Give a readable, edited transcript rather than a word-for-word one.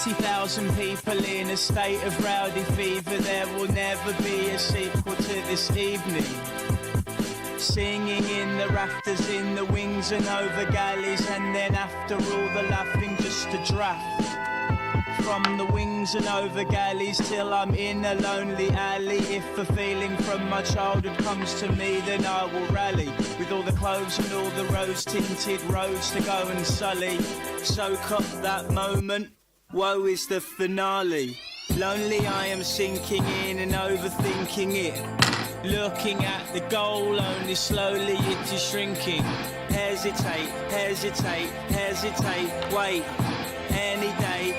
80,000 people in a state of rowdy fever. There will never be a sequel to this evening. Singing in the rafters, in the wings and over galleys, and then after all the laughing just a draft. From the wings and over galleys till I'm in a lonely alley. If a feeling from my childhood comes to me, then I will rally with all the clothes and all the rose-tinted roads to go and sully. Soak up that moment, woe is the finale. Lonely I am sinking in and overthinking it. Looking at the goal, only slowly it is shrinking. Hesitate, hesitate, hesitate, wait. Any day,